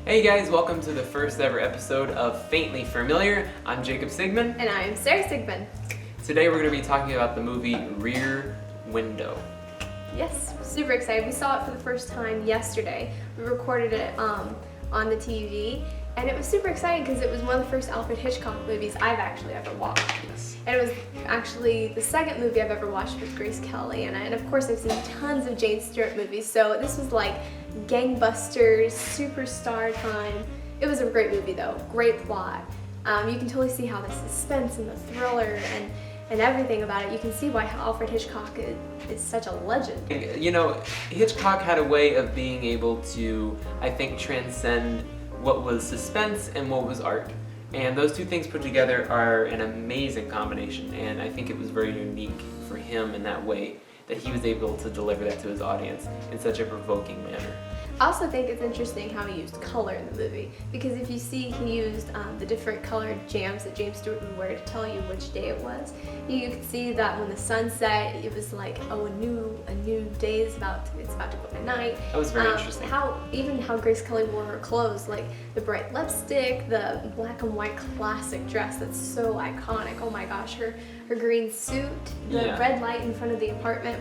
Hey guys, welcome to the first ever episode of Faintly Familiar. I'm Jacob Sigmund. And I'm Sarah Sigmund. Today we're going to be talking about the movie Rear Window. Yes, super excited. We saw it for the first time yesterday. We recorded it on the TV, and it was super exciting because it was one of the first Alfred Hitchcock movies I've actually ever watched. Yes. And it was actually the second movie I've ever watched with Grace Kelly in it. And of course I've seen tons of Jane Stewart movies, so this was like gangbusters, superstar time. It was a great movie though, great plot. You can totally see how the suspense and the thriller and everything about it, you can see why Alfred Hitchcock is such a legend. You know, Hitchcock had a way of being able to, I think, transcend what was suspense and what was art. And those two things put together are an amazing combination, and I think it was very unique for him in that way, that he was able to deliver that to his audience in such a provoking manner. I also think it's interesting how he used color in the movie, because if you see he used the different colored jams that James Stewart would wear to tell you which day it was. You could see that when the sun set, it was like, oh, a new day is about to go to night. That was very interesting. How Grace Kelly wore her clothes, like the bright lipstick, the black and white classic dress that's so iconic. Oh my gosh, her green suit, the red light in front of the apartment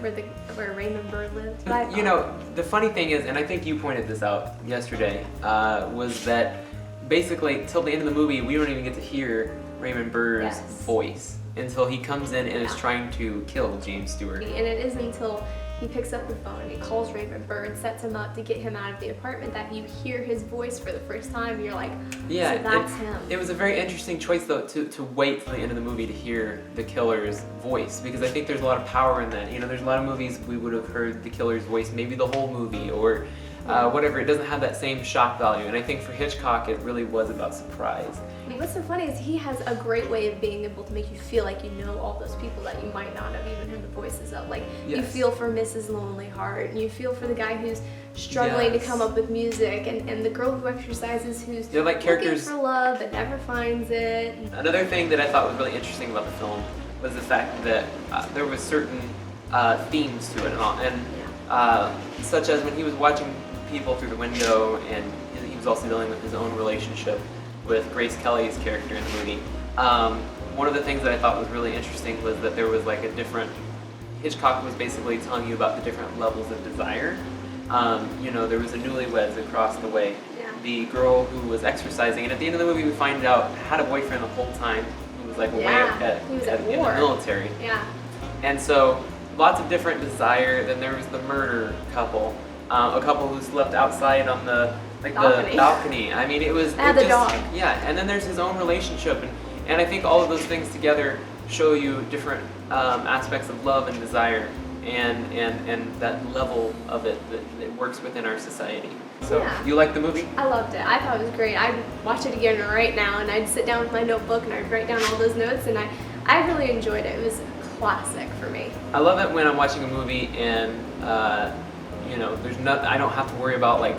where Raymond Burr lived. You know, the funny thing is, and I think you pointed this out yesterday, was that basically till the end of the movie we don't even get to hear Raymond Burr's voice until he comes in and is trying to kill James Stewart. And it isn't until he picks up the phone and he calls Raymond Burr and sets him up to get him out of the apartment that you hear his voice for the first time. And you're like, yeah, so that's him. It was a very interesting choice though to wait till the end of the movie to hear the killer's voice, because I think there's a lot of power in that. You know, there's a lot of movies we would have heard the killer's voice maybe the whole movie or whatever. It doesn't have that same shock value, and I think for Hitchcock it really was about surprise. What's so funny is he has a great way of being able to make you feel like you know all those people that you might not have even heard the voices of. Like, you feel for Mrs. Lonely Heart, and you feel for the guy who's struggling to come up with music, and the girl who exercises who's like characters looking for love but never finds it. Another thing that I thought was really interesting about the film was the fact that there was certain themes to it, and such as when he was watching people through the window, and he was also dealing with his own relationship with Grace Kelly's character in the movie. One of the things that I thought was really interesting was that there was like a different, Hitchcock was basically telling you about the different levels of desire. You know, there was a newlyweds across the way, the girl who was exercising, and at the end of the movie we find out had a boyfriend the whole time who was like away in the military. Yeah. And so lots of different desire. Then there was the murder couple, a couple who slept outside on the balcony. I mean, the dog. Yeah, and then there's his own relationship, and I think all of those things together show you different aspects of love and desire, and that level of it that works within our society. So, you like the movie? I loved it. I thought it was great. I'd watch it again right now, and I'd sit down with my notebook and I'd write down all those notes, and I really enjoyed it. It was classic for me. I love it when I'm watching a movie and you know, I don't have to worry about like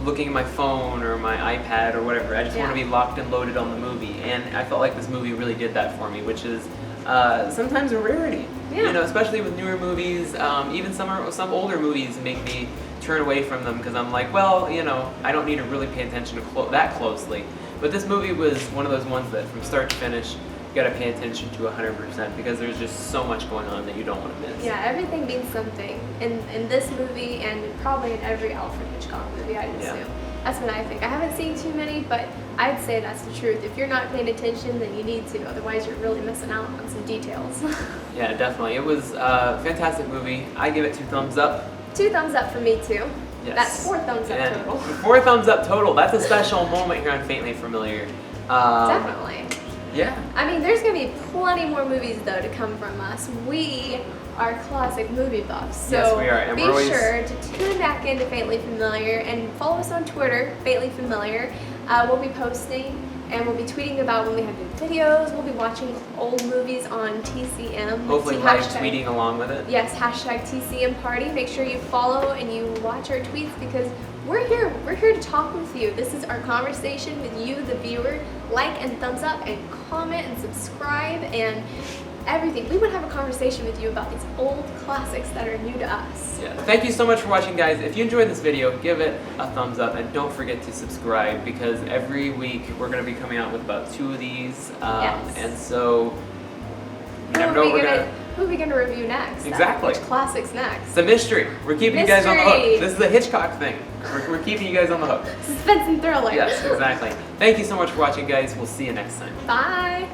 looking at my phone or my iPad or whatever. I just want to be locked and loaded on the movie, and I felt like this movie really did that for me, which is sometimes a rarity. You know, especially with newer movies, even some older movies make me turn away from them because I'm like, well, you know, I don't need to really pay attention to that closely. But this movie was one of those ones that from start to finish you gotta pay attention to 100% because there's just so much going on that you don't want to miss. Yeah, everything means something in this movie and probably in every Alfred Hitchcock movie, I'd assume. That's what I think. I haven't seen too many, but I'd say that's the truth. If you're not paying attention, then you need to. Otherwise, you're really missing out on some details. Yeah, definitely. It was a fantastic movie. I give it 2 thumbs up. 2 thumbs up for me, too. Yes. That's 4 thumbs up total. 4 thumbs up total. That's a special moment here on Faintly Familiar. Definitely. Yeah. I mean, there's going to be plenty more movies, though, to come from us. We are classic movie buffs. So yes, we are. And be sure to tune back into Faintly Familiar and follow us on Twitter, Faintly Familiar. We'll be posting and we'll be tweeting about when we have new videos. We'll be watching old movies on TCM. Hopefully live tweeting along with it. Yes, hashtag TCM Party. Make sure you follow and you watch our tweets because we're here. We're here to talk with you. This is our conversation with you, the viewer. Like and thumbs up and comment and subscribe and everything. We would have a conversation with you about these old classics that are new to us. Yeah. Thank you so much for watching, guys. If you enjoyed this video, give it a thumbs up and don't forget to subscribe because every week we're going to be coming out with about 2 of these. Yes. And so you never know what we're going to... Who are we going to review next? Exactly. Which classics next? It's a mystery. We're keeping you guys on the hook. Mystery. This is a Hitchcock thing. We're keeping you guys on the hook. Suspense and thriller. Yes, exactly. Thank you so much for watching, guys. We'll see you next time. Bye.